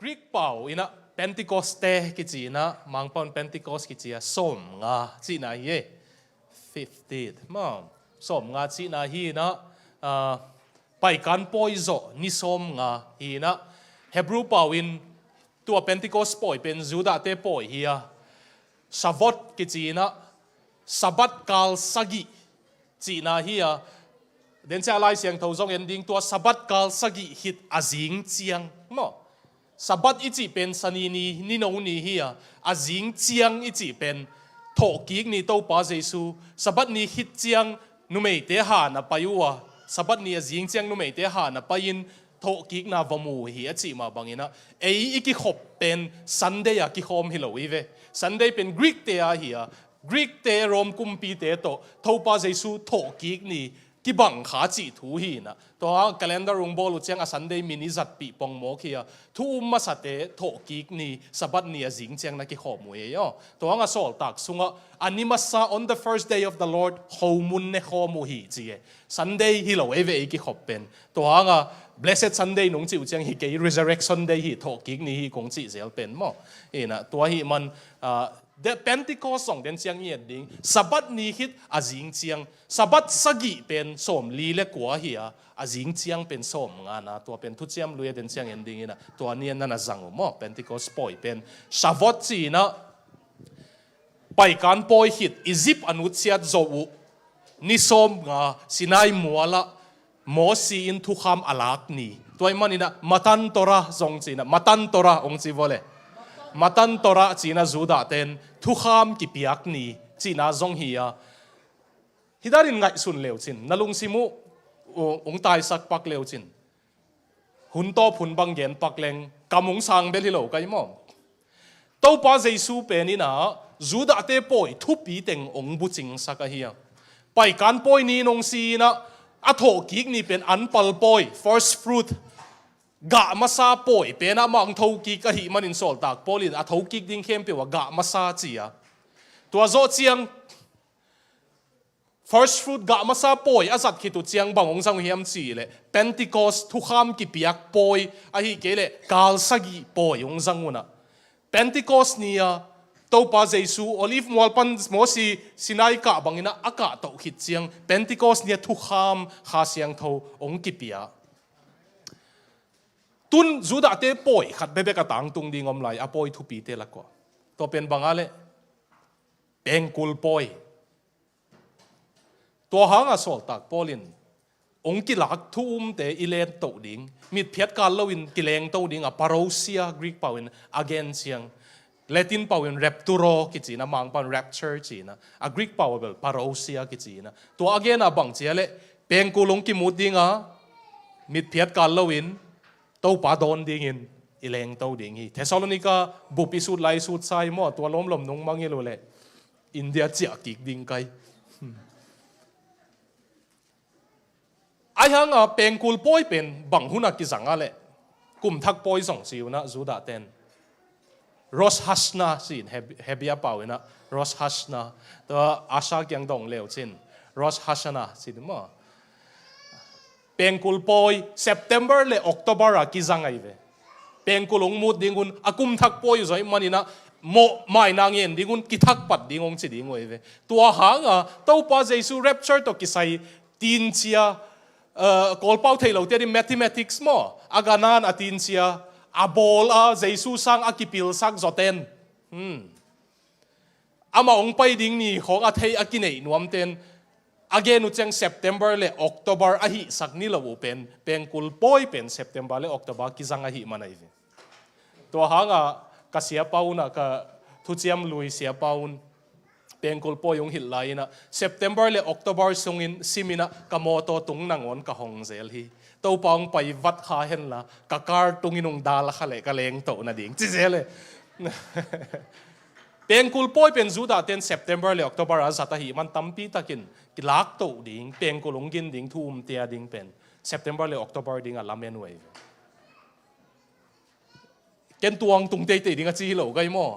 Greek เป่าอินะ Pentecost กิจีนะมังปอน Pentecost กิจีอะสมงาจีน่าเย่50มั้งสมงาจีน่าฮีนะไปกันปอยโจนิสมงาฮีนะ Hebrew เป่าอินตัว Pentecost ปอยเป็นจูดาเตปอยฮีอะชาวดกิจีนะสับัดกาลสกิจีน่าฮีอะเดินเจ้าลายเสียงทาวจงเอ็นดิ้งตัวสับัดกาลสกิฮิตอาจิงเจียงมั้งสับัดอีจีเป็นสันีนีนิโนนีฮีอะอาจิงเจียงอีจีเป็นถกิกนี่ตัวป้าเจสูสับัดนี้ฮิตเจียงนุ่มเตหานะไปอยู่วะสับัดนี้อาจิงเจียงนุ่มเตหานะไปยินถกิกนะวมูฮีอาจีมาบังอินะอีกิขบเป็นซันเดย์กิขอมฮิโลอีเวซันเดย์เป็นกรีกเตะฮีอะกรีกเตะรอมกุมปีเตะโตทป้าเจสูถกิกนี่กิบังขาจีถูฮีนะตัว calendar รุงบอลเชียงอาสันเดย์มินิจัดปีปองโมคีอะทุ่มมาสัตย์ถกิกนี่สับัดนี่จิงเชียงนักกิขอมวยย่อตัวงาสอลตักสุงะอันนี้มาซา on the first day of the Lord โฮมุนเนขอมูฮีจีSunday ฮิโลเอเวกิขอบเป็นตัวงา blessed Sunday นุ่งจิวเชียงฮิเกย์ resurrection day ฮิถกิกนี่ฮิคงจีเซลเป็นมั้งนะตัวฮิมันThe Pentecost ส่งเดินเชียงเงียดดิ้งสับัดนี้ฮิตอาจิงเชียงสับัดสกิเป็นสมลีเล็กกว่าเฮียอาจิงเชียงเป็นสมงานนะตัวเป็นทุเจียมลุยเดินเชียงเอ็นดิ้งนะตัวนี้นั่นนะจังมั้ง Pentecost ปอยเป็นชาวดจีนะไปการปอยฮิตอียิปต์อนุเชียโจวนิสมงาสินายมัวละโมซีอินทุคามอลักนี่ตัวมันนี่นะมาตันตระจงจีนะมาตันตระองจีวอเลมาตันตระจีน่าจูดาเตนทุกขามกิปิยักนี่จีน่าจงเฮียฮิดารินไงสุนเลวจินนั่ลุงซิมุองตายสักปักเลวจินหุ่นโตผุนบังเย็นปักเลงกำมงสังเบลิโลกันมั้งตัวป้าเจสูเป็นนี่นะจูดาเตปอยทุบปีเต็งองบุจิงสักเฮียไปการปอยนี่นงซีนะอัฐกิกนี่เป็นอันปัลปอย first fruitกะมาซาปอยเป็นอะมังทกิกะหิมันอินโซลตากปอลินอะทกิกดิ้งเข้มเปียวกะมาซาจีอะตัวโจเจียง first fruit กะมาซาปอยอาสัตคิดตัวเจียงบังองสังเฮียมจีเลย Pentecost ทุกขามกิปิยักปอยอะฮิเกเลกาลสกิปอยองสังอุนะ Pentecost นี่อะตัวป้าเจสูโอลิฟมัวปันโมซีสินายกะบังอินะอากาศตกหิดเจียง Pentecost นี่ทุกขามขาเสียงทองกิปิยะตุนจูดาเตปอยขัดเบบกะตังตุงดิงอมไลอปอยทุปีเตละกว่าตัวเป็นบางอะไรเป็นกุลปอยตัวหางอสอลตักปอลินองกิลักทุ่มเตอิเลนโตดิงมิดเพียดการลวินกิเลงโตดิงอะปาโรเซียกรีกปาวินอเกนเซียงเลตินปาวินเรปตูโรกิจีนะมังปันแรปเชอร์จีนะอะกรีกปาวินปาโรเซียกิจีนะตัวอเกนอะบังเจเลเป็นกุลงกิมุดดิงอะมิดเพียดการลวินตัวป่าโดนดิ่งอิเลงตัวดิ่งเทสโลนิกาบุปิสุดไลสุดไซมอตัวล้มนงมังเยโลเลอินเดียเจียกิกดิ่งไกไอ้ฮังอ่ะเป็นกุลปอยเป็นบังหุนักกิสังอะไรกลุ่มทักปอยส่งสิวนะจูดาเตนรอสฮัสนาสินเฮบิอาเปาวินะรอสฮัสนาตัวอาชาเกียงดงเลวสินรอสฮัสนาสินมั้งเป็นกุลปอยเซปเทมเบอร์เลออกโตเบอร์อะกิจังไงเวเป็นกุลงมุดดิ่งุนอากุมทักปอยอยู่ส่วนมันนี่นะโมไม่นางเย็นดิ่งุนกิทักปัดดิ่งองสิดิ่งไว้เวตัวหางอ่ะตัวป้าเจสูเรปเชอร์ตัวกิใส่ตีนเชียกอลเป้าเทโลเตียดิ mathematics มั้งอากานันอตีนเชียอาบอลอ่ะเจสูสังอากิปิลสักจอเตนอามาองไปดิ่งนี่ของอาเทอากินเนนวมเตนagain อุจัง September เล October อาหิสักนี่เราเป็นกุลปอยเป็น September เล October กิจังอาหิมันไอ้ตัวหางอ่ะกเสียเป้านะกทุเจียมลุยเสียเป้าเป็นกุลปอยงหินไหลนะ September เล October ส่งอินซิมินะกโมโตตุงนังอนกหงเซลฮีตัวปองไปวัดขาเห็นละกการตุงอินงดาละขะเลกะเลงโตนะดิ่งจิเซลเลยเป็นกุลปอยเป็นจูดาเตน September เล October อาสัตหีมันตั้มปีตะกินกิลักโตดิ่งเป็นกุลงกินดิ่งทุ่มเตียดิ่งเป็น September เล October ดิ่งอะลาเมนไว้เกนตวงตุงเตยดิ่งอะจีโหลก็ยังมั่ว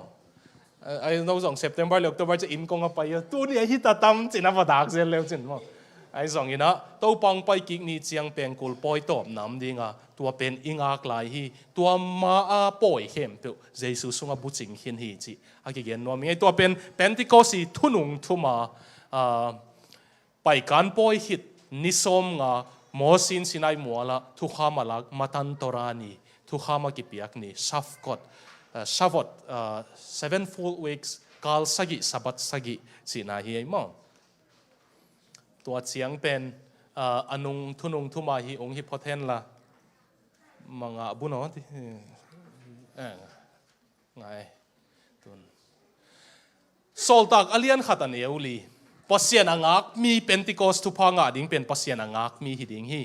ไอ้น้องส่ง September เล October จะอินกงอะไปตัวนี้ฮิตาตั้มจินนับดักเซลเลวจินมั่ว ไอ้สองอีนะตัวปังไปกิกนี่เจียงเป็นกุลปอยตอบน้ำดีงาตัวเป็นอิงอากลายฮีตัวมาปอยเข้มตัวเยซูสุงบุจิงหินฮีจีอากิเกนนัวมีตัวเป็นPentecostทุนุงทุมาไปการปอยฮิตนิสมงาโมสินสินายมัวละทุขามาลักมาตันตรานีทุขามากิเปียกนี่Shavuot 7 full weeks กาลสกิสับัตสกิสินาฮีไอมองตัวเสียงเป็นอนุงทุนุงทุมาฮีองฮิพอเทนละมังอาบุนอที่ไงตุนโซลตักอเลียนขัดอันเอวลีปัสยานงักมีPentecostทุพังอาดิ่งเป็นปัสยานงักมีหิดิ่งฮี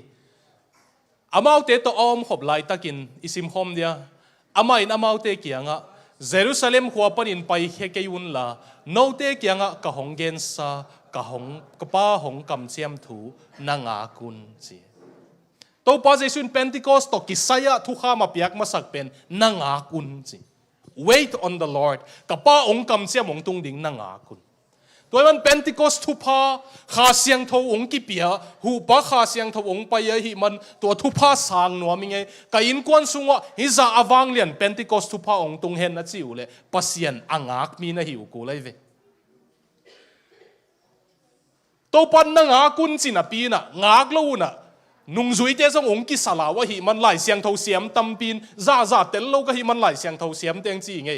อามาเตตอมขบไลตะกินอิสิมคอมเดียอามาอินอามาเตเกียงะเยรูซาเล็มหัวปนินไปเฮเกยุนละโนเตเกียงะกะหงเกนซากะหงกะป้าหงกำเจียมถูนางากุนจีตัวป้าเจสุนPentecostตกิสายะทุขามาเปียกมาสักเป็นนางากุนจี wait on the Lord กะป้าองกำเจียมองตุงดิ่งนางากุนตัวมันPentecostทุพาขาเสียงทองกิเปียหูปะขาเสียงทองไปหิมันตัวทุพาสางนัวมิไงกอินกวนสุงวะฮิซาอวังเลียนPentecostทุพาองตุงเห็นนะจิวเลยปัสยันอ่างากมีนะหิวกูเลยเวตัวปันนางากุนจินะปีน่ะงากลูน่ะนุ่งจุยเจสงองกิสลาวะหิมันไหลเสียงทองเสียมตำปีนซาเตลโลก็หิมันไหลเสียงทองเสียมเตียงจีไง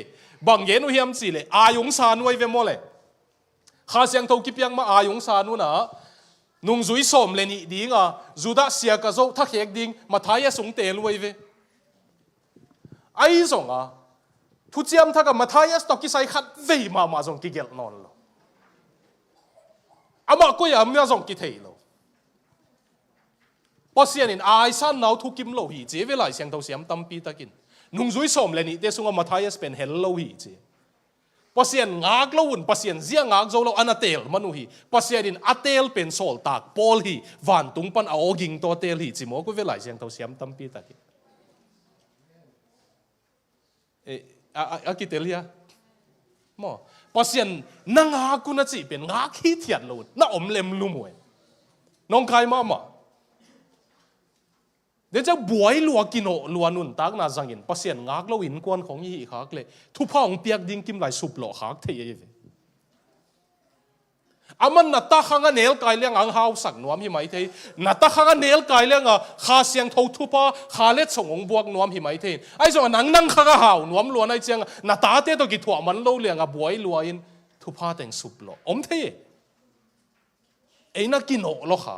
บางเย็นอุเฮียมจีเลยอายงสานไว้เวโมเลยข้าเสียงทงกิบยังมาอายงสานุนะนุ่งจุยสมเลนี่ดีงาจุดาเสียกระโจทักเหกดิ้งมาทายสงเตลไว้เวไอ้สงทุเจียมทักกับมาทายสตอกกิไซขัดเวมาสงกิเกลนอนโลอามาก็ยังไม่สงกิเทโลพอเสียนินไอ้สันนาวทุกิมโลหีเจเวลาเสียงทงเสียมตั้มปีตะกินนุ่งจุยสมเลนี่เดซุงมาทายสเป็นเฮลโลหีเจpasien ngak lawun pasien zia ngak zo lo anatel manuhi pasien atel pen sol tak pol hi van tung pan aoging to tel hi chimo ko velai siang tho siam tampi ta ki akitel ya mo pasien nanga ku na chi pen ngak hi thian lo na om lem lumoi nong kai maเดี๋ยวจะบวยลัวกินลัวนุนตักนาจังอินปัสยันงักเราอินกวนของยี่ขากเลยทุพองเปียกดิ้งกิมไหลสุบหล่อขากเทียเวอามันนัตตาข้างเนลกายเลี้ยงอังหาวสักนวมหิมายเทนัตตาข้างเนลกายเลี้ยงข้าเสียงทูทุพาข้าเล็ดส่งองบวกนวมหิมายเทไอ้ส่วนนั่งข้างหาวนวมลัวในเจียงนัตตาเตตัวกิถั่วมันเราเลี้ยงบวยลัวอินทุพาแต่งสุบหล่ออมเทไอ้นักกินโอโลขา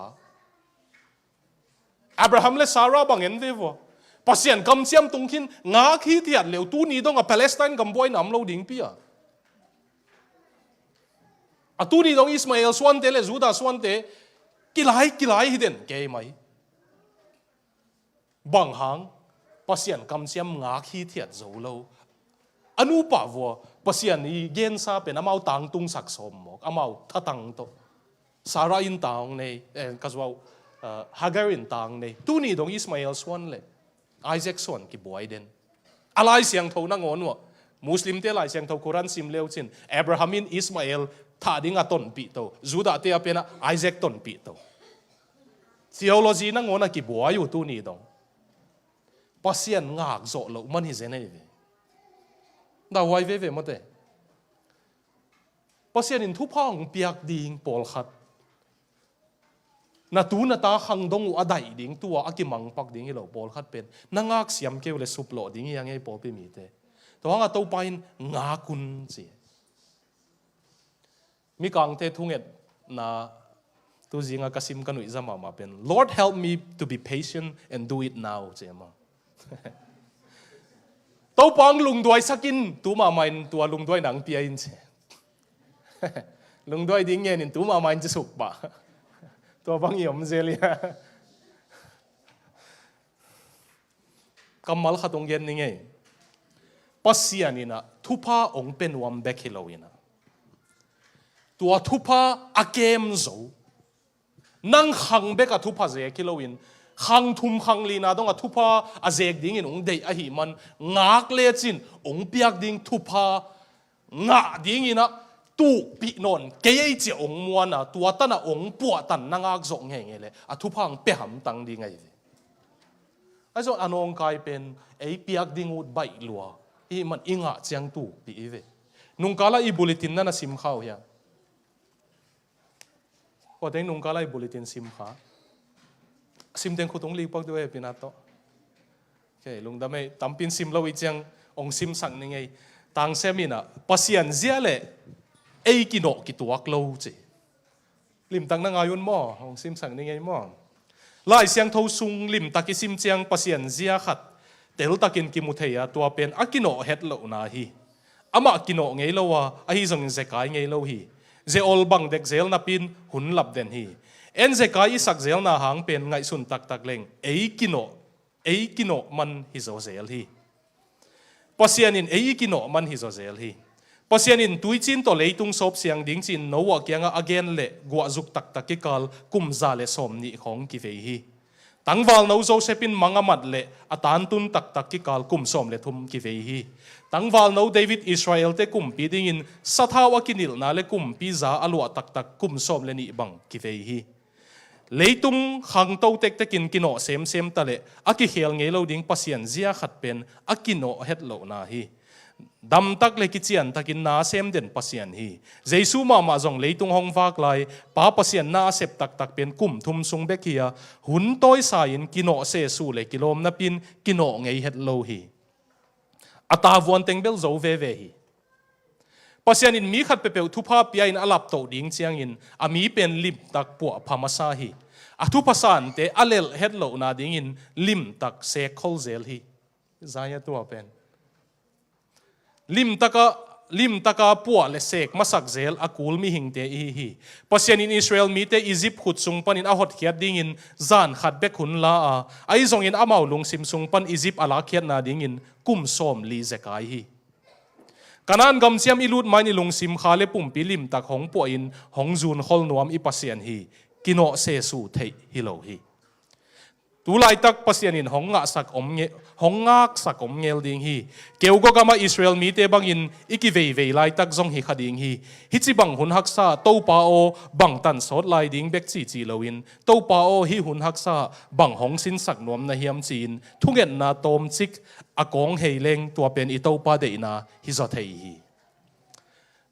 อับราฮัมและซาร่าบางเห็นเวฟว่าปัสยันกำเสียมตรงขินงาขี้เทียดเหลวตู้นี้ต้องกับปาเลสไตน์กำบวยน้ำเราดิ่งปีอะตู้นี้ต้องอิสมาเอลสวนเตเลจูดาสวนเตกิไลฮิเดนเกย์ไหมบางหางปัสยันกำเสียมงาขี้เทียดโจเราอนุปะวัวปัสยันนี้เกณฑ์ซาเป็นอามาตังตุงสักสมหมกอามาทัตังโตซาร่าอินตังในกัสวาHagarin tang ne tu ni dong Ismail swan le Isaac swan ki boy den alai siang tho na ngon wa Muslim te lai siang tho Quran sim leo chin Abraham in Ismail tha ding a ton pi to Judah te apena Isaac ton pi to theology na ngona ki boy u tu ni dong pasian ngak zo lo man hi zen ai ve da wai ve mo te pasian in thu phang piak ding pol khatนาตูนาตาขังดงอุอดัยดิ้งตัวอากิมังปักดิ้งให้เราบอลขัดเป็นนางากเสียมเกวเลยสุบหล่อดิ้งยังไงปอไปมีเตตัวงาตัวไปงากุนสิมีกางเททุ่งเอ็ดนาตัวจิงอากาซิมกันวิจามาเป็น Lord help me to be patient and do it now เจ้ามาตัวปังลุงด้วยสักินตัวมาไม่ตัวลุงด้วยหนังเปียอินเชลุงด้วยดิ้งเงินตัวมาไม่จะสุกปะตัวบางอย่างมันเจลียกำมัลขัดองเย็นนี่ไงปัสยานี่นะทุพาองเป็นวันเบกฮิโลวินะตัวทุพาอาเกมโซนั่งขังเบกทุพาเจกิโลวินขังทุมขังลีนาต้องทุพาอาเจกดิ้งอินองเดยอหิมันงักเลจินองเปียกดิ้งทุพางะดิ้งอินะ tu pi non ke che ong muan na tua ta na ong pu tan na ngak zong nge nge le a thu phang pe ham tang di ngai ai zo anong kai pen ei piak dingut bai lua i man inga chiang tu pi ve nung kala i bulletin na sim khau ya ko dei nung kala i bulletin sim kha sim den khutung li pak de pinato ke lung da mai tampin sim lo i chiang ong sim sang ni ngai tang semina pasian zia le ei ki no ki tuak lo che lim tang na ngayon mo ong sim sang ni ngai mo lai siang tho sung lim takisim chiang pasian zia khat tel takin ki mutheya tua pen akino het lo na hi ama kino ngei lo wa a hi zong ze kai ngei lo hi ze ol bang dek zel na pin hun lap den hi en ze kai sak zel na hang pen ngai sun tak tak leng ei kino man hi zo zel hi pasian in ei kino man hi zo zel hi pasian in tuichin to leitung sop siang ding chin no wa kyanga again le gwa zuk tak tak ki kal kum za le som ni khong ki vei hi tangwal no josephine mangamat le atan tun tak tak ki kal kum som le thum ki vei hi tangwal no david israel te kum pi ding in sathawa kinil na le kum pi za alwa tak tak kum som le ni bang ki vei hi leitung khang to tek tekin kino sem ta le aki hel ngei lo ding pasian zia khat pen akino het lo na hi dam tak le kichian takin na sem den pasian hi jesu ma jong leitung hong wak lai pa pasian na sep tak tak pen kum thum sung bek hi hun toy sa in kino se su le kilom na pin kino ngei het lo hi ata vuan teng bel zo ve hi pasian in mi khat pe pe Thupha pia in alap to ding chiang in ami pen lim tak pu phamasa hi a Thupha san te alel het lo na ding in lim tak se khol zel hi zaya tu pen lim taka puwa le sek masak zel akul mi hingte hi pasian in Israel mi te Egypt khut sung pan in ahot khiat ding in zan khat bek hun la a ai zong in amau lung sim sung pan Egypt ala khiat na ding in kum som li zekai hi kanan gam siam ilut mai ni lung sim khale pum pi lim tak hong po in hong zun khol nuam i pasian hi kino se su thei hi lo hi tu lai tak pasian in hong ngak sak om ngel ding hi keu go gama Israel mi te bang in iki vei lai tak zong hi khading hi chi bang hun haksa to pa o bang tan sot lai ding bek chi loin to pa o hi hun haksa bang hong sin sak nom na hiam chin thungen na tom chik akong heileng tua pen i to pa de na hi zot hei hi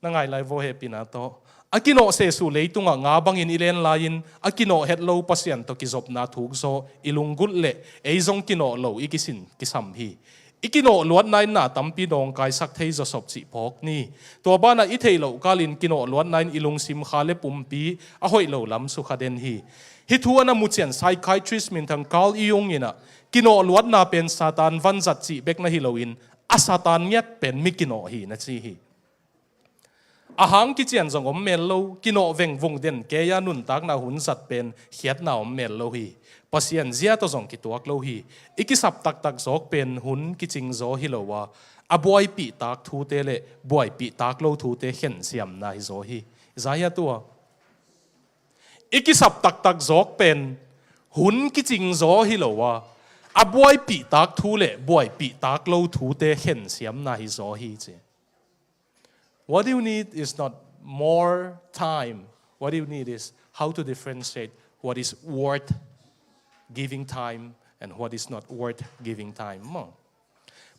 na ngai lai vo he pinato akino se su leitunga nga bangin ilen lain akino het lo pasian to kizop na thuk so ilungul le eizong kino lo ikisin kisam hi ikino luat nine na tampi dong kai sak thei zo sop chi phok ni to bana i thei lo kalin kino luat nine ilung sim khale pumpi a hoi lo lam su khaden hi hi thuana muchen psychiatrist min thang kal iung ina kino luat na pen satan van zat chi bek na hi loin a satan nyat pen mi kino hi na chi hi ahang ki chian zong om mel lo kino veng vung den ke ya nun tak na hun zat pen hiat na om mel lo hi pasian zia to zong ki tuak lo hi iki sap tak tak zok pen hun ki ching zo hi lo wa a boy pi tak thu te le boy pi tak lo thu te hen siam na hi zo hi zaya tu iki sap tak tak zok pen hun ki ching zo hi lo wa a boy pi tak thu le boy pi tak lo thu te hen siam na hi zo hi che. What you need is not more time. What you need is how to differentiate what is worth giving time and what is not worth giving time.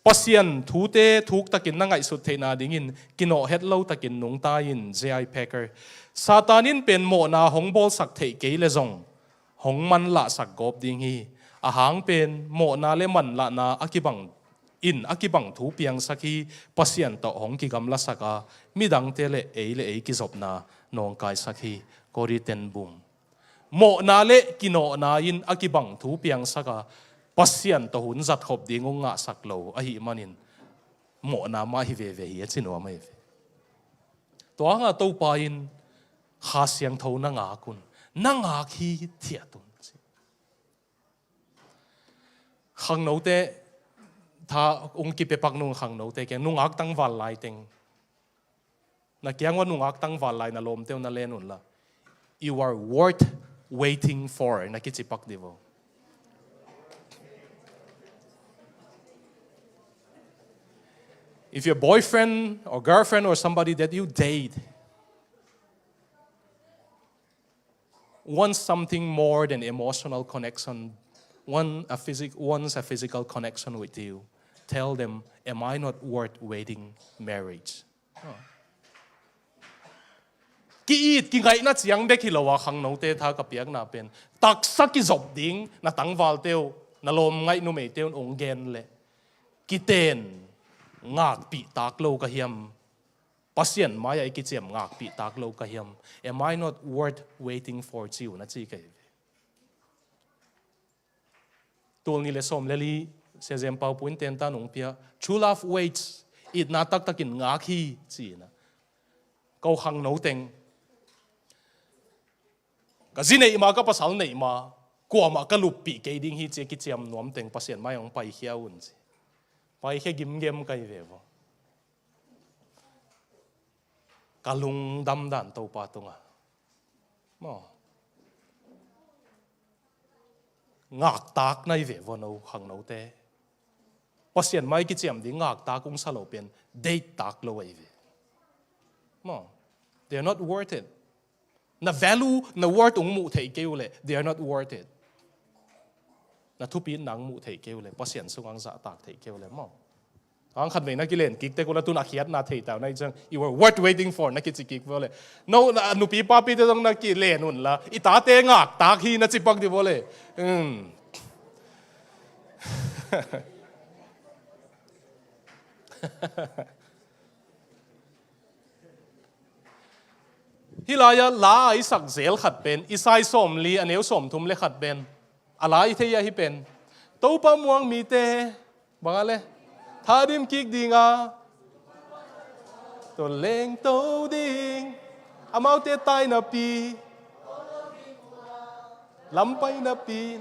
Pasian thute thuk takin nangai su theina dingin kino hetlo takin nung ta in JI Packer. Satanin pen mo na hongbol sak thei ke le zong. Hong man la sak gop ding hi. Ahang pen mo na le man la na akibang in akibang thu piang saki pasian to hong ki gamla saka midang tele e ki zopna nong kai saki kori ten bum mo na le kino na in akibang thu piang saka pasian to hun zat khop ding nga saklo a hi manin mo na ma hi ve hi chino mai ve to nga to pa in kha siang tho na nga kun na nga khi thiatun khang no te tha ki pe pak nung khang no te ke nung ak tang wal lai teng na kyang wa nung ak tang wal lai na lom teu na lenun la you are worth waiting for na ki chi pak divo if your boyfriend or girlfriend or somebody that you date wants something more than emotional connection, wants a physical connection with you, tell them, am I not worth waiting marriage? Ki ít ki ngay na chiang bek hilawa khang no te tha kapiak na pen tak sa ki job ding na tangwal teo na lom ngai nu mei teo ong gen le ki ten ngak pi tak lo ka hiam pasien maya ki chem ngak pi tak lo ka hiam, am I not worth waiting for you na chi kai tul ni le som le li se zem pau puin ten ta nong pia true love waits it na tak takin ngak hi chi na ko khang no teng ka zinei ma ka pasal nei ma ko ma ka lupi ke ding hi che ki chiam nom teng pasien mai ong pai hiaun chi pai he gim gem kai ve bo kalung dam dan to pa tunga mo ngak tak nai ve vo no khang no te pasien mai ki chiam ding ngak ta kung salo pen date tak lo ai ve mo they are not worth it. Na value na worth ung mu thei keu le they are not worth it. Na thupi nang mu thei keu le pasien sungang za tak thei keu le mo ang khat nei na ki len kik te ko la tu na khiat na thei taw nai chang you were worth waiting for na ki chi kik vo le no na nu pi pa pi te dong na ki len un la i ta te ngak tak hi na chi pak di vo le hilaya la ai sak zel khat pen isai som li aneu som thum le khat ben ala I theya hi pen to pa muang mi te bangale thadim kik dinga to leng to ding amau te tai na pi lampai na pin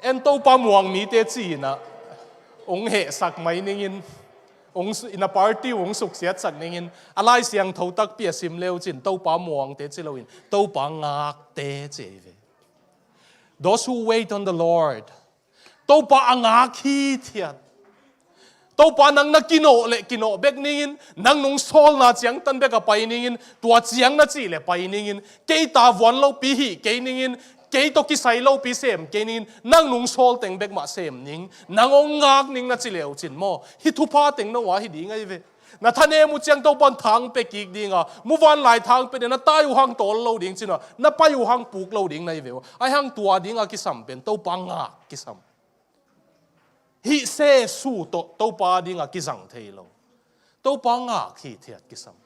en to pa muang mi te chi na ong he sak mai ningin ong in a party ong suk siat sak ningin alai siang tho tak pia sim leo chin to pa muang te chiloin to pa ngak te cheve those who wait on the Lord to pa angak hi thiat to pa nang na kino bek ningin nang nung sol na chiang tan beka pai ningin tua chiang na chi le pai ningin ke ta von lo pi hi ke ningin ke to ki sai lo pi sem ke nin nang nung sol teng bek ma sem ning nang ong ngak ning na chi leo chin mo hi Thupha teng na wa hi ding ai ve na thane mu chiang to pon thang pe ki dinga mu van lai thang pe na tai u hang tol lo ding china na pai u hang puk lo ding nai ve ai hang tua ding a ki sam pen to pa nga ki sam hi se su to pa ding a ki jang thei lo to pa nga khi thiat ki sam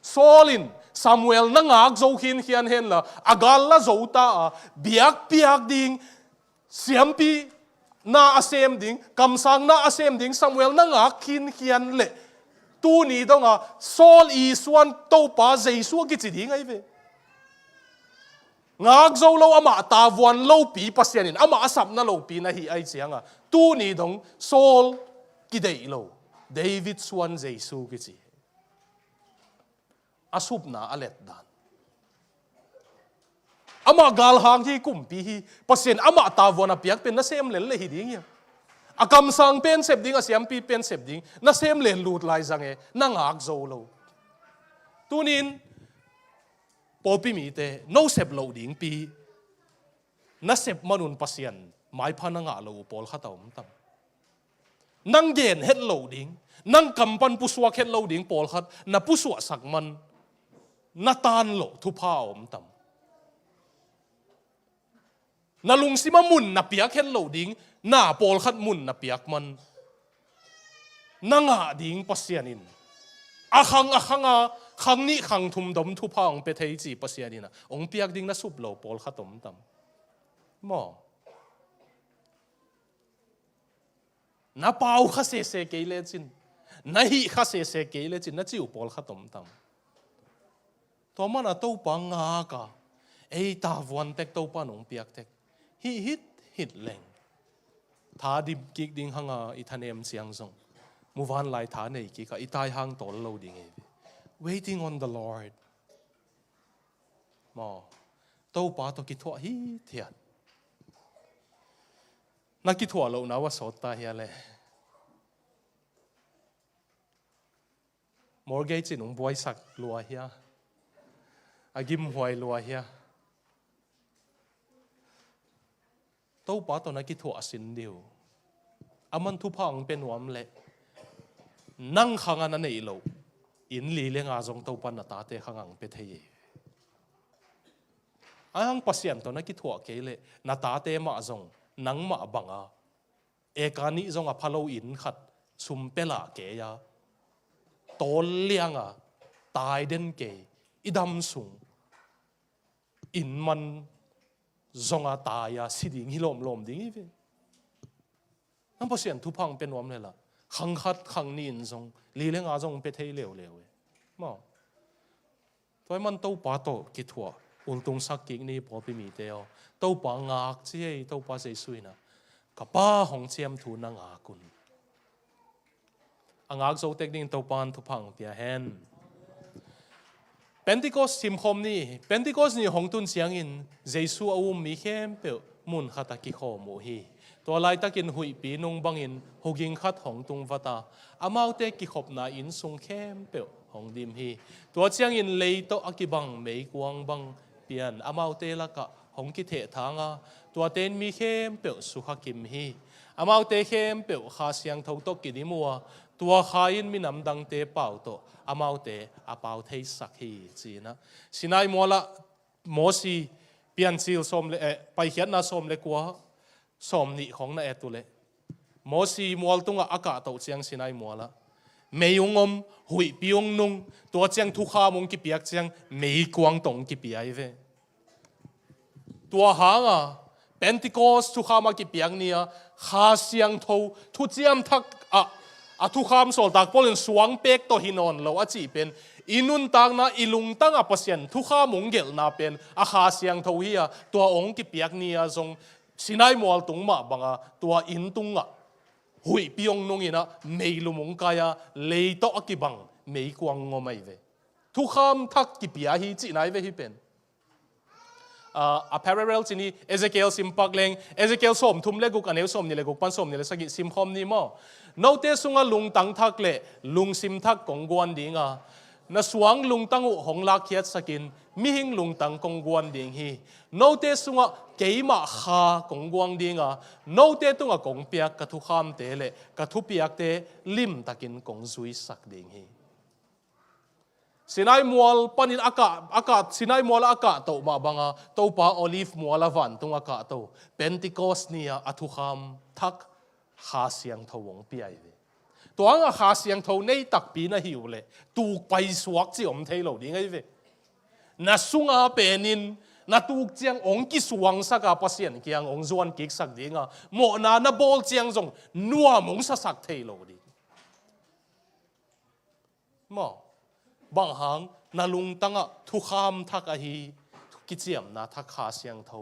Solin Samuel na ngak zo hin hian hen la agal la zo ta biak piak ding siampi na asem ding kamsang na asem ding Samuel na ngak hin hian le tu ni dong Sol I suan to pa Jesu ki chi ding ai ve ngak zo lo ama ta vuan lo pi pasianin ama asap na lo pi na hi ai chianga tu ni dong Sol ki dei lo David suan Jesu ki chi asup na alet dan ama gal hang hi kumpi hi pasien ama ta vona piak pen na sem len le hi ding ya akam sang pen sep ding asiam pi pen sep ding na sem len lut lai zange na ngak zo lo tunin popi mi te no sep lo ding pi na sep manun pasien mai phana nga lo pol khatom tam nang gen het lo ding nang kampan puswa het lo ding pol khat na puswa sakman natan lo Thupha om tam na lung sima mun na piak hen lo ding na pol khat mun na piak man na nga ding pasianin akhanga khang ni khang thum dom Thupha ong pe thei chi pasianina ong piak ding na sup lo pol khat om tam mo na pau kha se ke le chin na hi kha se ke le chin na chiu pol khat om tam to mana to pa nga ka ei ta von tek to pa nong piak tek hi hit leng tha dim kik ding hanga I thanem siang song muwan lai tha nei ki ka itai hang tol lo ding e waiting on the Lord mo to pa to ki thwa hi thiat na ki thwa lo na wa sot ta hi le mortgage nong boy sak lua hi agim huai lua hia tàu pa to na ki thua sin diu aman Thupha ang penuam le nang khanga na nei lo in li le nga zong tàu pan na ta te khangang pe thei ang pasien to na ki thua ke le na ta te ma zong nang ma banga ekani zong a phalo in khat chum pela ke ya tol lianga tai den ke idam sung in man zonga ta ya siding hilom lom ding ive ang pasien Thupha ang penuam le la khang khat khang nin zong li le nga zong pe thei leo leo ma toy man tàu pa to ki thua ul tung sak ki ni po pi mi te o tàu pa ngak chi ei tàu pa sei sui na ka pa hong chiam thu na nga kun angak zo tek ding tàu pan Thupha ang tia hen Pentecost sim khom ni Pentecost ni hong tun siang in Jesu awum mi khem pe mun khata ki khom mo hi to lai takin hui pi nung bangin hoging khat hong tung vata amau te ki khop na in sung khem pe hong dim hi to chiang in lei to akibang mei kuang bang pian amau te la ka hong ki the thanga to ten mi khem pe su kha kim hi amau te khem pe kha siang tho to ki ni muwa tua khain mi nam dang te pau to amau te apau thei sak hi china sinai mola mosi pian sil som le pai hian na som le kwa som ni khong na etule mosi mol tunga aka to chiang sinai mola meyungom hui piong nung to chiang thu kha mong ki piak chiang mei kuang tong ki piai ve tua hanga Pentecost thu kha ma ki piang nia kha siang tho thu chiam thak a thu kham sol tak polin suang pek to hinon lo a chi pen inun tang na ilung tang a pasien thu kha mong gel na pen a kha siang tho hi a tua ong ki piak nia zong sinai mol tung ma banga tua in tunga hui piong nung ina mei lumong kaya lei to akibang mei kuang ngomai ve thu kham thak ki pia hi chi nai ve hi pen a parallel chini Ezekiel simpak leng Ezekiel som thum le guk aneu som ni le guk pan som ni le sagi sim khom ni mo note sunga lung tang thak le lung sim thak kongguan dinga na suang lung tangu hong la khiat sakin mi hing lung tang kongguan ding hi note sunga keima kha kongguang dinga note tunga kong piak ka thu kham te le ka thu piak te lim takin kong zui sak ding hi sinai mual panin aka sinai mual aka to ma banga to pa olive mual avan tung aka to Pentecost nia athu kham thak kha siang thawong piai ve to anga kha siang tho nei tak pi na hiu le tu pai suak chi om thei lo ding ai ve na sunga penin na tuk chiang ong ki suang saka pasien kiang ong zuan kik sak dinga mo na bol chiang zong nuwa mong sa sak thei lo di mo bang hang na lung tanga thu kham thak a hi ki chiam na thak kha siang tho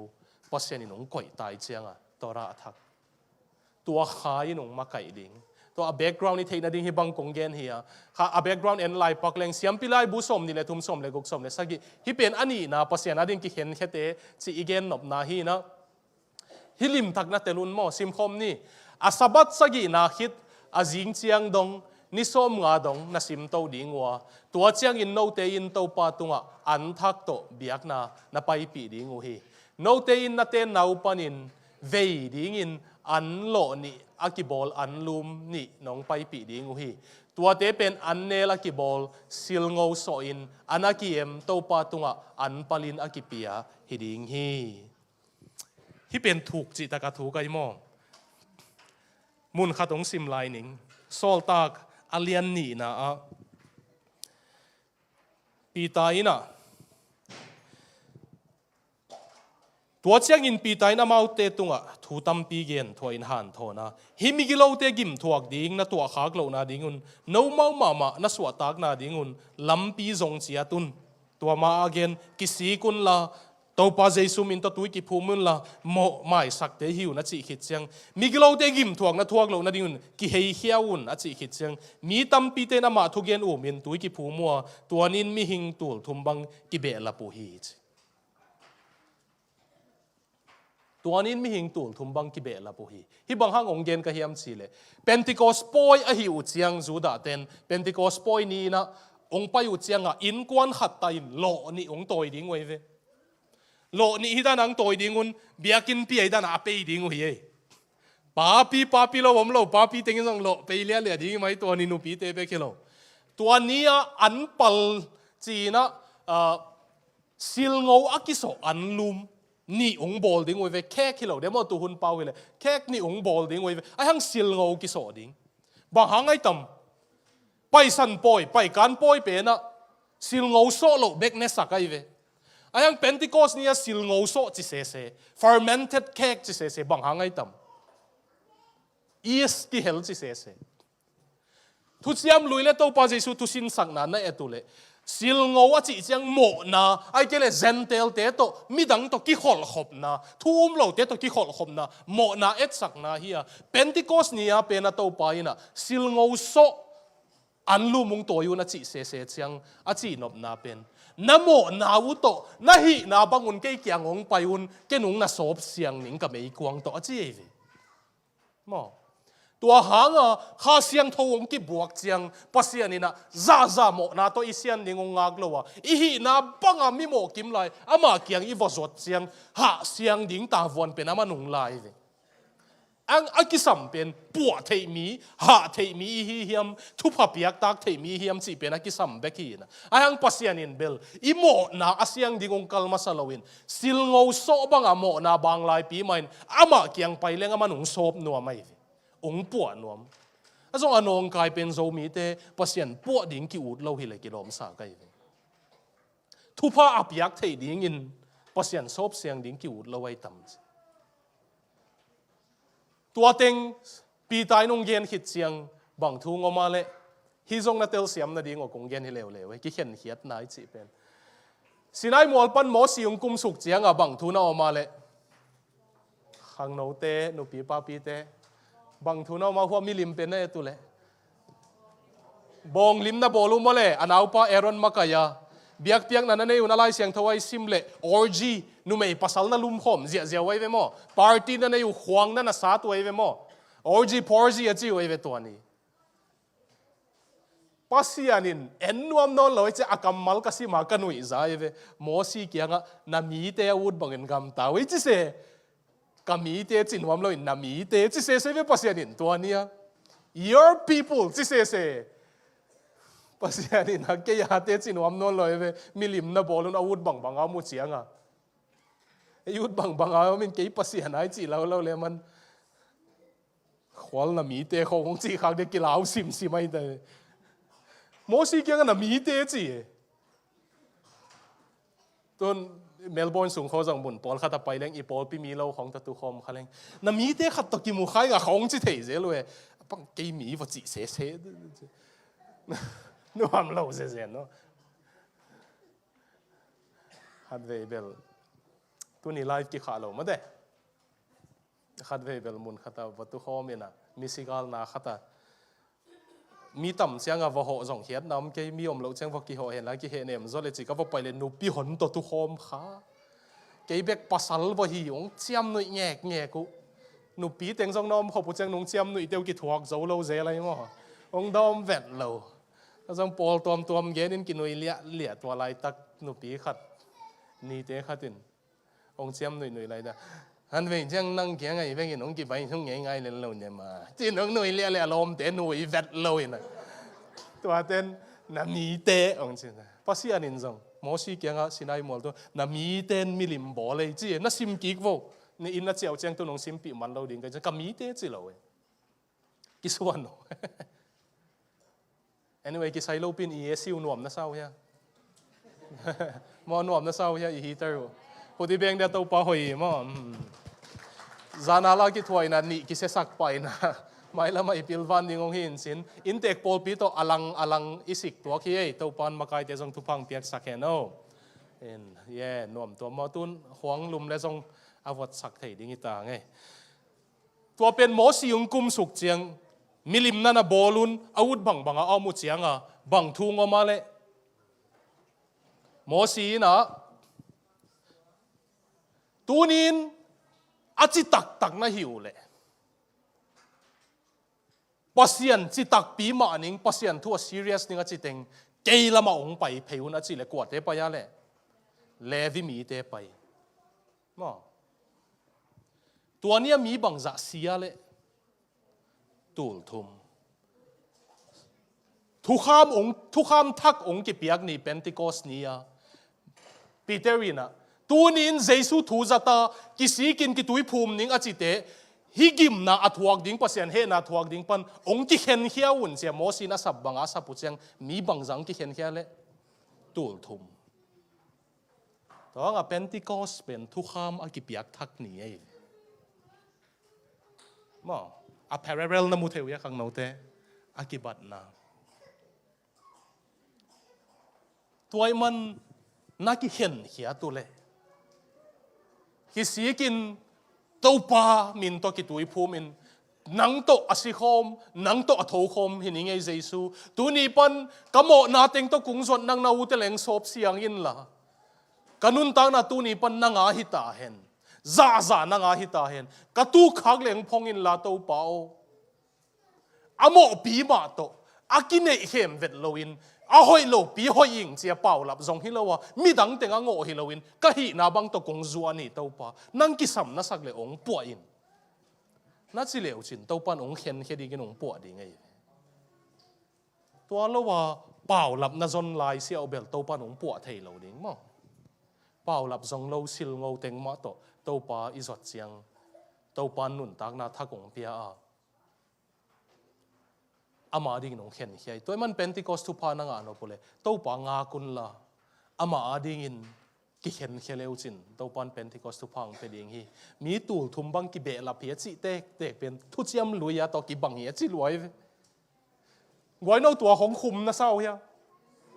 pasien in ong koi tai chiang a tora thak tua kha in ong ma kai ding to a background ni theina ding hi bang kong gen hi a background en lai pak leng siam pilai bu som ni le thum som le gok som le sagi hi pen ani na pasien ading ki hen khete chi igen nop na hi na hilim thak na telun mo sim khom ni a sabat sagi na hit a jing chiang dong ni som nga dong na sim to ding wa tua chiang in no te in to pa tunga an thak to biak na pai pi ding u hi no te in na te nau panin vei ding in an lo ni akibol an lum ni nong pai pi ding u hi tua te pen an ne akibol sil ngo so in anakiem to pa tunga an palin akipia hi ding hi pen thuk chi ta ka thu kai mo mun khatong sim lai ning sol tak alian ni na a pi ina tua chiang in pi tai na mau te tunga thu tam pi gen thoin han thona himigilo te gim thuak ding na tua khak lo na dingun no mau mama na suwa tak na dingun lampi zong chia tun tua ma again kisi kun la to pa jesu min to tui ki phumun la mo mai sak te hiu na chi khit chiang migilo te gim thuak na thuak lo na dingun ki hei hiaun a chi khit chiang mi tam pi te na ma thu gen u min tui ki phumua tuanin mi hing tul thumbang ki be la pu hi tuanin mi hing tul thumbang ki be la pu hi bang hang ong gen ka hiam chi le Pentecost poi a hi u chiang zu da ten Pentecost poi ni na ông bay u chiang in quan khát tay lộ ni ông tôi đi ngồi về lộ ni hita nang tôi đi ngun biakin pi hita na pe đi ngồi ye papi lo om lo papi tiếng rằng lộ pe lia lia đi mấy tua ni nu pi te pe kilo tua nia an pal chi na sil ngô akiso an lum ni ông bol đi ngồi về kek kilo để mà tu hun pau về kek ni ông bol đi ngồi về ai hang sil ngô kiso đi bằng hang ai tầm bay san poi bay can poi pe na sil ngô so lo bek ne sakai ve ai hang Pentecost nia sil ngô so chi se fermented cake chi se bằng hang ai tầm yeast ki hel chi se thu chiam lui le to pa jesu tu sin sang na na etule sil ngô a chi chang mo na ai ke le zentel te to midang to ki khol khop na thum lo te to ki khol khop na mo na et sak na hi Pentecost nia pe na to pa ina sil ngô so an lu mung to yu na chi se chang a chi nop na pen na mo na u to na hi na bangun ke kyang ong pai un ke nung na sop siang ning ka mei kwang to a chi e mo tua hanga kha siang tho ong ki buak chiang pasian ina za mo na to isian ning ong ngak lo wa I hi na banga mi mo kim lai ama kyang I vozot chiang ha siang ding ta von pen ama nung lai ve ang akisam pen puwa thei mi ha thei mi hi hiam Thupha piak tak thei mi hiam chi pen akisam beki na ayang pasian in bel imo na asyang dingong kalma salawin sil ngô so banga mo na bang lai pi main ama kyang pai leng ama nung sop nuam mai ong puwa nuam azong anong kai pen zo mi te pasian puwa ding ki ut lo hi le ki lom sa kai Thupha apiak thei ding in pasian sop siang ding ki ut lo ai tam tua teng pi tai nong gen hit chiang bang thu ngoma le hi zong na tel siam na ding o kong gen hi lew ki khen hiat nai chi pen sinai mol pan mo siung kum suk chiang a bang thu na oma le hang no te no pi pa pi te bang thu na ma huwa mi lim pen na tu le bong lim na bolu mo le anau pa Aaron makaya biak piak na nei unalai siang thawai simle orgy nu mei pasal na lum khom zia wai ve mo party na nei huang na sa tu wai ve mo orgy porgy achi wai ve to ni pasianin ennuam no loi che akamal ka si ma kanui zai ve mo si kianga na mi te ud bangin gam ta wei chi se ka mi te chinwam loi na mi te chi se ve pasianin to nia your people chi se pasianin hakke ya te chinwam no loi ve milim na bolun awud bang amu chianga yut bang a min ke pasian ai chi lo le man khwal na mi te khong chi khak de ki lau sim ai de mo si kyang na mi te chi ton Melbourne sung kho jang bun pol khata pai leng I pol pi mi lo khong ta tu khom khaleng na mi te khat to ki mu khai ga khong chi thei je lo e pang ke mi wa chi se no am lo se no hat ve bel tu ni live ki khalo ma de khat ve bel mun khata wa tu khom ina musical na khata mi tam siang a wa ho jong hiat nam ke mi om lo chang wa ki ho hen la ki he nem zo le chi ka wa pai le nu pi hon to tu khom kha ke bek pasal wa hi ong chiam noi nge ku nu pi teng jong nom ho pu chang nong chiam noi teu ki thuak zo lo je lai mo ong dom vet lo jong pol tom gen in ki noi lia to lai tak nu pi khat ni te khatin ong chiam noi lai da han ve chang nang kyang ai ve ong ki bai thong ngai le lo ne ma ti nong noi lia lom te noi vet lo ina to ten na mi te ong chin pasian in jong mo si kyang a sinai mol to na mi ten milim bo le chi na sim ki vo ni in na chiao chang to nong sim pi man lo ding ka mi te chi lo ki suan no anyway ki sai lo pin I siu nuam na sao ya mo nuam na sao ya I heater ho di beng da to pa hoi mo zanala ki thuai na ni ki se sak pai na mai lama ipil van ding ong hin sin intek pol pi to alang isik to ki ei to pan makai te jong thupang piak sak he no en ye nuam to mo tun huang lum le jong awat sak thei ding ita nge to pen mo siung kum suk chiang milim na bolun awud banga amu chianga bang thu ngoma le mo si na tunin achi tak na hiu le pasian chi tak pi ma ning pasian thu serious ning achi teng cây là mà ông bay phèo nó chỉ là quạt thế bay à lẽ vì mỹ thế bay mà tua nia mỹ bằng dạ xia lệ tụl thum thu kham thắc ông cái biếc ni Pentecost ni à Peterina tunin Giêsu thu zata kisi kin ki tui phum ning achite higim na athuak ding pasien he na athuak ding pan ong ki khen hia un che mosi na sab banga sa puchang mi bangjang ki khen hia le tul thum to nga Pentecost ben thu kham a ki piak thak ni ai ma a parallel na mu theu ya khang no te a ki bat na tuai man na ki khen hia tu le ki si kin Thupha min to ki tui phu min nang to asikhom nang to athokhom hininge Jesu tuni pan kamo na teng to kung zon nang na uteleng sop siang in la kanun tang na tuni pan nanga hita hen za nanga hita hen katu khak leng phong in la to pao amo pi ma to akine hem vet loin a hoi lo pi hoi ing chia pau lap zong hi lo mi dang teng a ngo hi loin ka hi na bang to kong zua ni to pa nang ki sam na sak le ong po in na chi leu chin to pan ong khen khedi kin ong po di ngai to lo wa pau lap na zon lai sia obel to pan ong po thei lo ding mo pau lap zong lo sil ngo teng ma to pa izot chiang to pan nun tak na thakong pia a ama ding nong khen hiai toy man Pentecost Thupha na nga no pole to pa nga kun la ama ding in ki khen kheleu chin to pan Pentecost Thupha ang pe ding hi mi tul thum bang ki be la phe chi te pen thu chiam luya to ki bang hi chi luai goi no tua hong khum na sao ya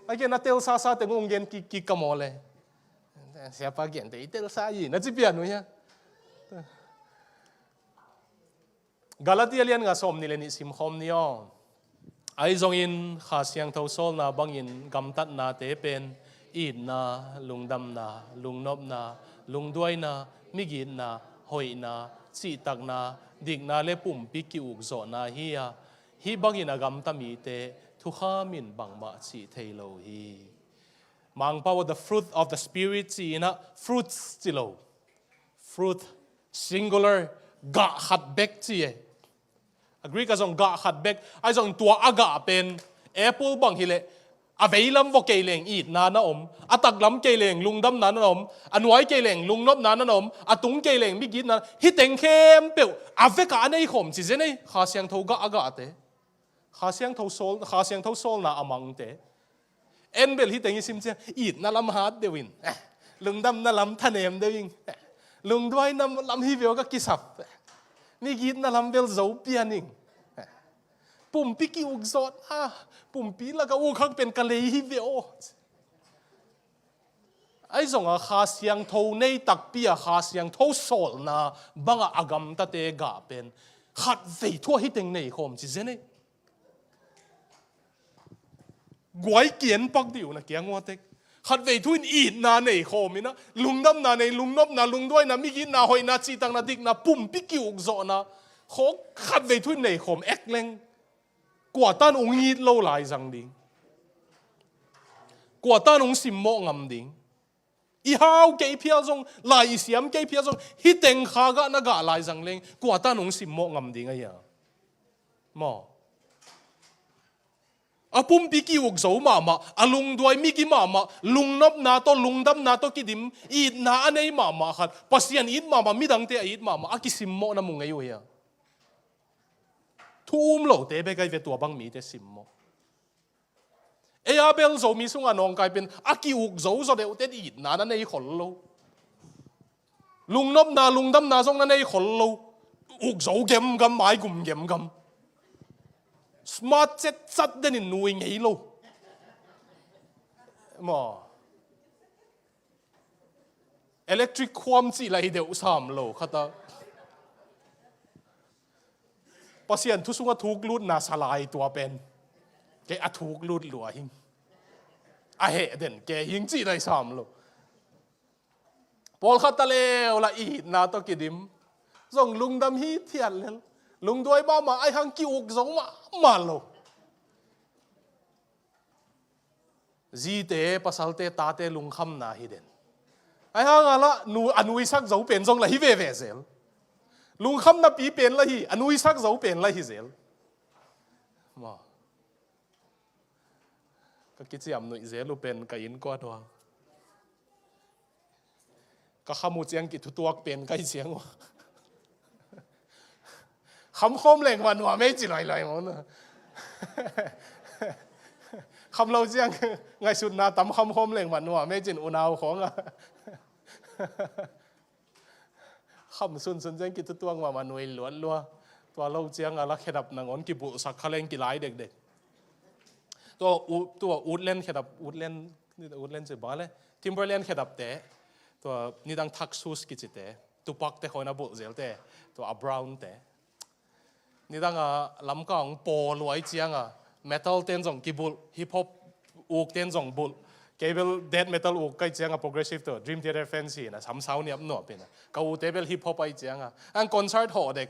ai ke na tel sa te ngong gen ki kamole siapa gen te tel sa yi na chi pian no ya Galatia lian nga som ni le ni sim khom ni on ai zong in kha siang tho sol na bangin gam tat na te pen it na lungdam na lungnop na lungduai na migin na hoi na chi tak na dik na le pum pi ki uk zo na hi bangin agam ta mi te thu kha min bang ma chi thailo hi mang pa the fruit of the spirit chi na fruits chi lo fruit singular ga khat bek chi agree ka zong ga khat bek ai zong tua aga pen apple bang hile aveilam vo keleng it na na om atak lam keleng lungdam na na om anwai keleng lungnop na na om atung keleng migit na hiteng khem pe aveka nei khom chi zenei kha siang tho ga aga te kha siang tho sol na amang te en bel hiteng isim che it na lam hat dewin lungdam na lam thanem dewin lungdwai na lam hi veo ka kisap ni git na lam bel zo pianing pum pi ki uk zot pum pi la ka u khak pen ka lei hi veo ai zong a kha siang tho nei tak pi a kha siang tho sol na banga agam ta te ga pen khat vei thua hi teng nei khom chi zen ei guai kien pak diu na kiang wa tek khat vei thuin it na nei khom ina lungdam na nei lungnop na lungdoi na mi gi na hoi na chi tang na dik na pum pi ki uk zo na khok khat vei thuin nei khom ek leng quả tan ung hít lâu lại rằng đi quả tan ung sim mo ngam đi i hao cái phía trong lại xiêm cái phía trong hít tiếng khá gã na gã lại rằng lên quả tan ung sim mo ngam đi ngay à mo apum piki uk zo mama alung duai miki mama lungnop na to lungdam na to kidim it na anei mama khat pasian it mama midang te it mama akisim mo na mungai yo ya thum lo te be kai ve tua bang mi te sim mo e abel zo mi sunga nong kai pen aki uk zo zo de te it na na nei khol lo lungnop na lungdam na zong na nei khol lo uk zo gem gam mai gum gem gam smart set sat den in nuôi ngay lo mà electric kwam chỉ lại đều sam lo khata pasien thu sunga thuk lut na salai tua pen ke a thuk lut lua hing a he den ke hing chỉ lại sam lo pol khata le la i na to kidim zong lungdam hi thial lel lung đuôi ba mà ai hang kiu giống mà lo zite pasalte tate lungkham na hiden ai hanga la nu anui sak zo pen jong la hi ve ve zel lungkham na pi pen la hi anui sak zo pen la hi zel ma ka kichiam nui zelu pen ka in ko do ka khamu chiang ki thutuak pen kai chiang wa kham khom leng wan wa me chi lai lai mo na kham lo chiang ngai sut na tam kham khom leng wan wa me chin unau khong a kham sun sun chiang ki thutuang wa manui luan lua tua lo chiang ala khedap na ngon ki bu sak khaleng ki lai dek dekตัวอูดเล่นแค่ดับอูดเล่นจะบ้าเลยทิมเบอร์เล่นแค่ดับเตะตัวนี่ดังทักซูสกิจิเตะตัวปักเตะคนน่ะบุเซลเตะตัวอับราวน์เตะนี่ดังลำกองโปลวยเจียงเมทัลเต้นส่งกิบุลฮิปฮอปอูกเต้นส่งบุลเคเบิลเดดเมทัลอูกใกล้เจียงโปรเกรสซีฟตัวดรีมเทเตอร์แฟนซีนะซ้ำเสาเนี่ยหนวดเป็นก็อูเตเบิลฮิปฮอปไปเจียงอันคอนเสิร์ตหอเด็ก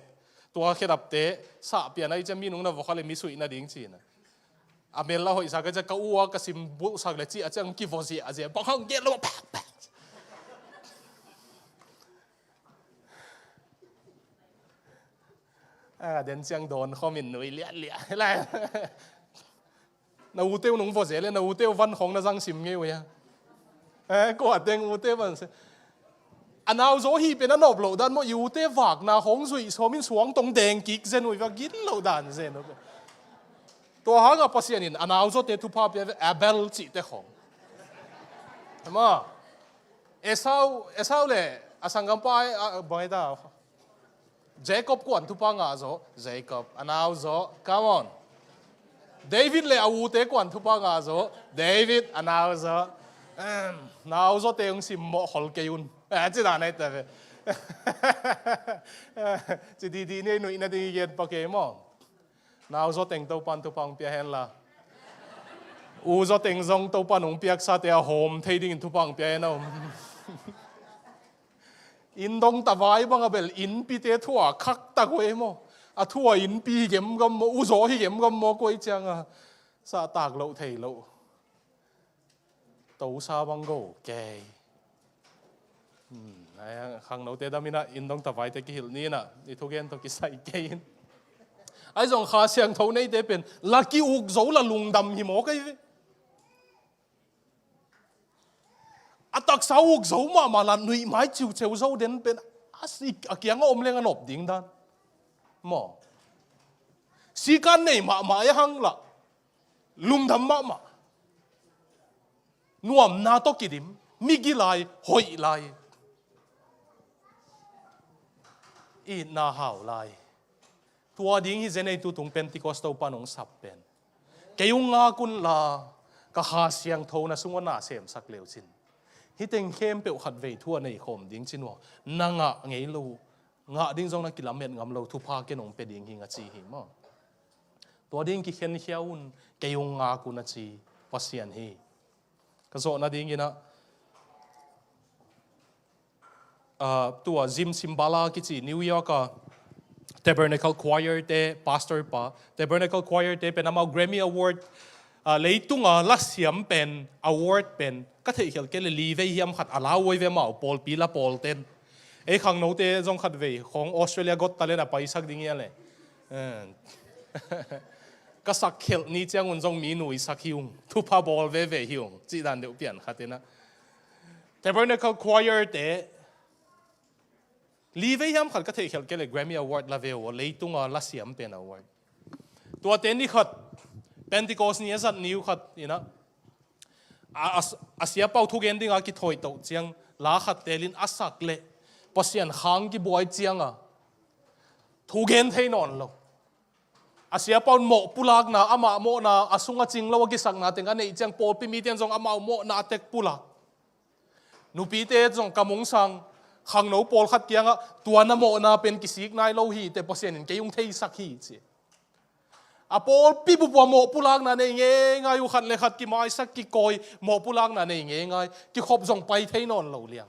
ตัวแค่ดับเตะสาเปียนไอ้จะมีนุ่งนะวอคาเลมิสุยนะดิ้งจีนะอเมริกาหอยสักก็จะก้าวก็สิมบุสักเลยจีอาจจะกี่ฟอสีอาจจะบังคับเกล้แล้วปั๊บเดินเชียงโดนข้อมินหนุ่ยเลี้ยอะไรนาอูเต้วนุ่งฟอสีเลยนาอูเต้ววันของนาจังสิมเงี้ยเว้ยก็อาจจะอูเต้วมันอันเอาโซฮีเป็นอันนบโหลดันมั่วอูเต้ฝากนาหงสุยสมินสวงตรงแดงกิกเซนุยว่ากินโหลดันเซนุตัวหางกับปัสยานินอันเอาโซเตทุพาเป็นแอเบลจิเตของใช่ไหมเอสาวเลยอาสังกัมไปบ่อยดาวเจคอบกวนทุพางาโซเจคอบอันเอาโซ come on เดวิดเลยเอาเตกวนทุพางาโซเดวิดอันเอาโซนาเอาโซเตยงสิมโมฮอลเกยุนจีด่าในแต่จีดีๆนี่หนุ่ยนาดีเย็นปะเกมอนาเอาโซเต็งตัวปันตัวปังเปียเห็นละอูโซเต็งซงตัวปันหงเปียกซาเตียโฮมเทดิ้งตัวปังเปียเห็นเอาอินดงตะไว้บังเบลอินปีเตทั่วคักตะกวยโมอะทั่วอินปีเก็มกัมโมอูโซที่เก็มกัมโมกวยจังอะซาตากโลเทโลตัวซาบังโกแกไอ้ข้างโนเตดามินะอินดงตะไว้เตกิหิลนี่นะนี่ทุกอย่างต้องกิใส่เกนไอ้จงขาเสียงเท่านี้เดเป็นลักกี้อุกโซละลุงดำหิมอกันอัตักสาวอุกโซมาลันนุยไม้จิวเชวโซเดนเป็นอาศิกเกียงอมเลงอนบดิ่งดันหมอสีกันเนี่ยมาหังละลุงดำมาหนวมนาตกิดิมมิกิไลหอยไลอีนาหาวไลตัวดิ้งฮิเจเนตุตุงเป็นติคอสโตปานงสับเป็นเกยุงากุนลากะหาเสียงโทนะสุงวนาเสมสักเลวจินฮิเต็งเข้มเปียวขัดเวทั่วในคมดิ้งจินวนังะไงลูงะดิ้งจงนักกิลเม็ดงำเราทุพาเกนงเป็นดิ้งหิงะจีหิมะตัวดิ้งกิเข็นเขียวอุนเกยุงากุนจีปัสยันฮีก็โซนะดิ้งกินะตัวจิมซิมบาลากิจีนิวยอร์กTabernacle Choir เต Pastor ปะ Tabernacle Choir เตเป็นนำเอา Grammy Award เลยตุ้งลักเสียมเป็น Award เป็นก็ถือเขียนเกลลีเวียมขัดอาลาไว้เวมาปอลปีละปอลเต้นไอ้ขังโนเตจงขัดเวของออสเตรเลียก็ตะเลนะไปสักดิ่งยังเลยก็สักเขียนนี่เจ้าอุ่นจงมีหนุ่ยสักหิวทุพาบอลเวหิวจีดันเดียวเปลี่ยนขัดเต้นนะ Tabernacle Choir เตลีเวียมขัดก็ถือเขียนเกล Grammy Award ละเวลเลยตุ้งลักเสียมเป็น Award ตัวเต้นนี่ขัด Pentecost นี่สัตว์นิวขัดนี่นะอาเซียเป้าทุกเย็นดิ้งกิถอยตกเจียงลาขัดเตลินอาศักเละปะเสียนค้างกิบวยเจียงทุกเย็นเทนอนโลอาเซียเป้าโมปุลักนาอามาโมนาอาสุงจิงแล้วกิสักนาเต็งกันในเจียงปอปิมีเตียนจงอามาโมนาเต็กปุลักนูปีเตจงกำมงสังขังโนปอลขัดเกียงตัวนโมนาเป็นกิสิกนายโลหีแต่ปะเสียนเกยุงเทสักฮีเจีอาปอลปีบุบโมปุลักนั่นเองไงอยู่ขัดเลยขัดกิไม้สักกิกอยโมปุลักนั่นเองไงกิขบส่งไปเทนอนเหล่าเลี้ยง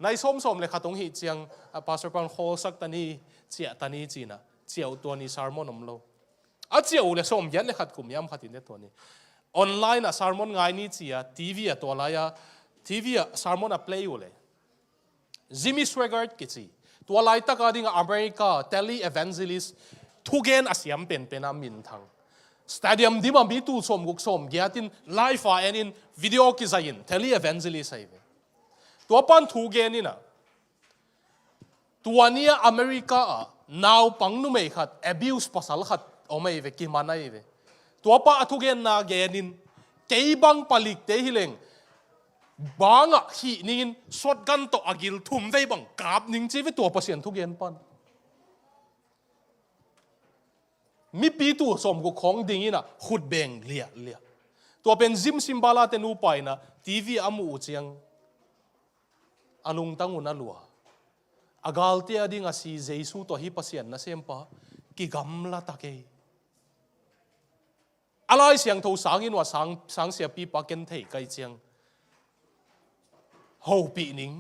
ในส้มเลยขัดตรงหีเจียงปาสเตอร์ปอนโคสักตานีเจียตานีจีน่ะเจียวตัวนี้ซาร์มอนมโลเจียวเลยส้มยันเลยขัดกลุ่มย้ำขัดอินเดียตัวนี้ online a sermon ngai ni chia TV a to la ya TV a sermon a play ule Jimmy Swaggart kichi to lai ta ka ding America tele evangelist thugen asiam pen pena min thang stadium di ma bi tu som guk som giatin live a enin video ki zain tele evangelist ai to pan thugen ni na tuania America now pang nu mei khat abuse pasal khat omei ve ki manai ve tua pa athugen na genin keibang palik te hileng banga hi nin shotgun to agil thum vei bang kap ning chi ve tua pasien thugen pan mi pi tu som gu khong ding ina khut beng lia lia tua pen zim simbala te nu pai na TV amu chiang alung tangun alua agal te ading asi jesu to hi pasien na sempa ki gamla take alai siang tho sangin wa sang sia pi pa ken thei kai chiang ho pi ning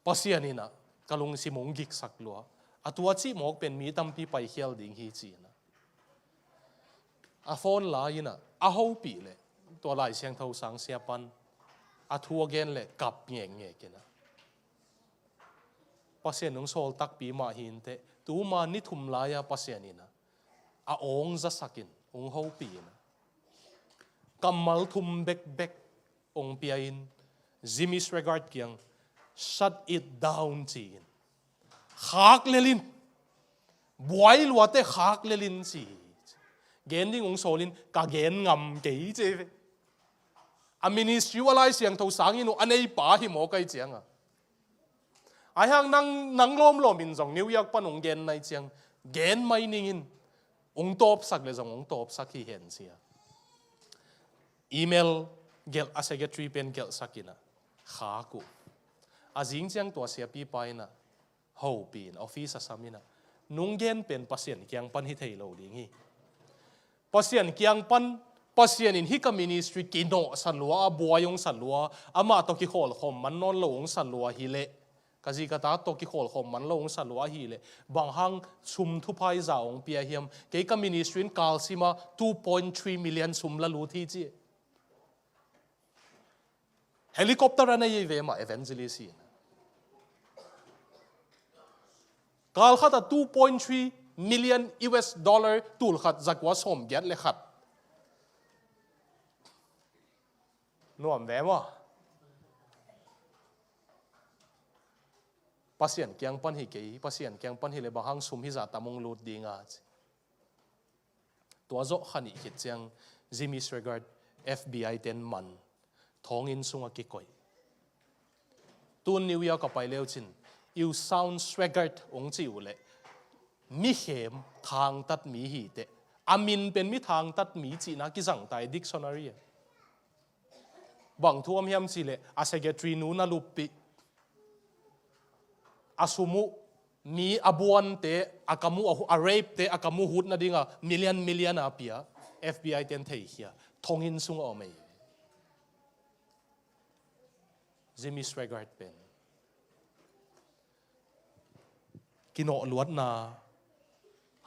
pasianina kalung simong gik sak lua atua chi mok pen mi tam pi pai hial ding hi chi na a phone la ina a ho pi le to lai siang tho sang sia pan a thu again le kap nge nge kena pasian nung sol tak pi ma hin te tu ma ni thum la ya pasianina a ong za sakin ong ho pi na kamal thum bek bek ong piain Jimmy Swaggart kyang shut it down chin khak lelin boil wate khak lelin chi gending ong solin ka gen ngam ke che a ministry walai siang tho sangin no anei pa hi mo kai chiang a ai hang nang lom in jong New York pan ong gen nai chiang gen mai ningin ong top sak le jong ong top sak hi hen sia email gel a secretary pen gel sakina khaku azing chiang to sia pi paina ho pin office asamina nungen pen pasien kyang pan hi thei lo ding hi pasien kyang pan pasien in hi ka ministry kino salwa buayong salwa ama to ki khol khom man non lo ong salwa hi le kazi kata to ki khol khom man lo ong salwa hi le bang hang sum thupai za ong pia hiam ke ka ministry in kalsima 2.3 million sum la lu thi chi helicopter ana ye ve ma evangelist hi kal khata 2.3 million US dollar tul khat zakwa som gyat le khat nuam ve ma pasien kyang pan hi ke pasien kyang pan hi le bahang sum hi za tamong lut dinga to zo khani hit chang Jimmy Swaggart FBI 10 man thong in sunga ki koi tun New York ka pai leo chin you sound Swaggart ong chi ule mi hem thang tat mi hi te amin pen mi thang tat mi chi na ki jang tai dictionary bang thuam hiam chi le a secretary nu na lupi asumu mi abuan te akamu a rape te akamu hut na dinga million apia FBI ten thei hia thongin sunga omei Jimmy Swaggart pen kino luat na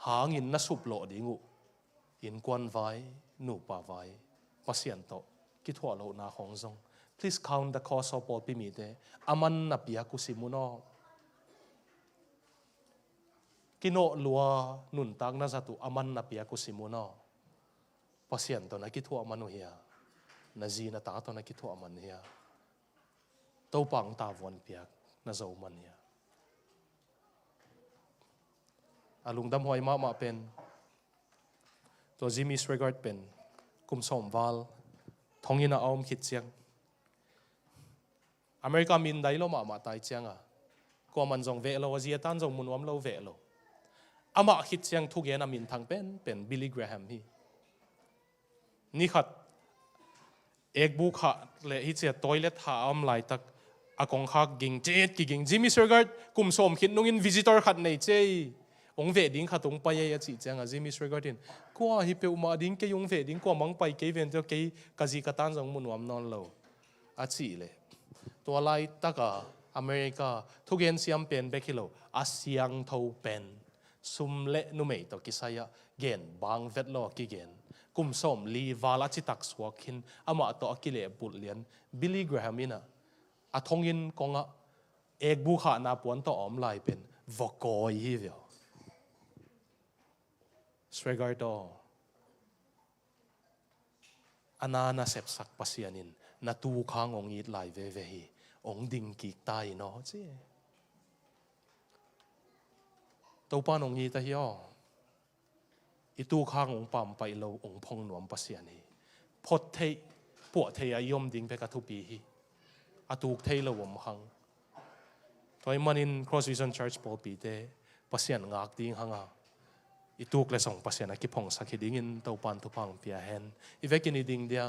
hangin na suplo dingu in kwan vai nu pa vai pasien to ki thwa lo na khong zong please count the cost of all pi mi te aman na pia kusimuno kino lua nun tang na zatu aman na pia kusimuno pasien to na ki thwa manu hia na ji na ta to na ki thwa man hia to pang ta von piak na zo man hia alung dam hoi ma pen to Jimmy Swaggart pen kum som wal thongina aum khit chiang America min dai lo ma tai chiang a ko man jong ve lo zia tan jong mun wam lo ve lo ama khit chiang thu gen amin thang pen Billy Graham hi ni khat ek bu kha le hi che toilet ha am lai tak akong khak ging jet ki ging Jimmy Swaggart kum som khit nungin visitor khat nei che ong ve ding khatung pa ye chi chang a Jimmy Swaggart in ko hi pe uma ding ke yong ve ding ko mang pai ke ven to ke kazi katan jong mun wam non lo a chi le to lai taka America thugen siam pen bekilo asiang tho pen sum le nu mei to kisaya gen bang vet lo ki gen kum som li wala chi tak swakin ama to akile bullian Billy Graham ina athongin konga ek bu kha na pon to om lai pen vokoi hi vio sregar to anana sep sak pasianin na tu khang ong it lai ve ve hi ong ding ki tai no chi to pan ong ni ta hi o itu khang ong pam pai lo ong phong nuam pasiani phot thei po thei ayom ding pe ka thu pi hi atuk thei lo wom hang toy manin Cross Vision Church po pi te pasian ngak ding hanga ituk le song pasian ki phong sakhi ding in to pan thu pang pia hen ivekini ding dia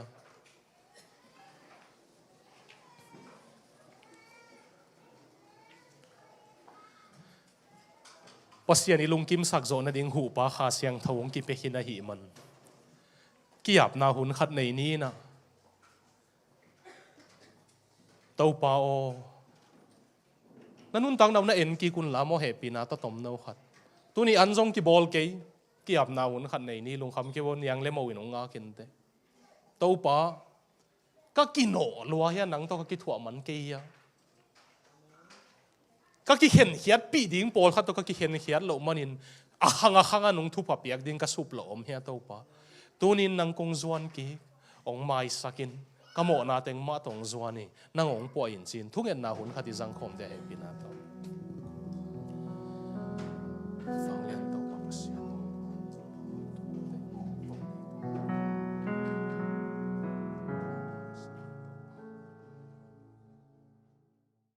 pasian ilung kim sak zo na ding hu pa kha siang thawong ki pe hina hi man kiap na hun khat nei ni na to pa o nanun tang naw na en ki kun la mo happy na ta tom no khat tu ni anjong ki bol ke kiap na hun khat nei ni lung kham ke won yang le mo win nga kin te to pa ka ki no lua ya nang to ka ki thua man ke ya ka ki hen hiat pi ding pol khat to ka ki hen hiat lo manin a khanga nung Thupha piak ding ka sup lo om hia to pa tunin nang kong zuan ki ong mai sakin kamo na teng ma tong zuani nang ong po in chin thungen na hun khati jang khom de he pina to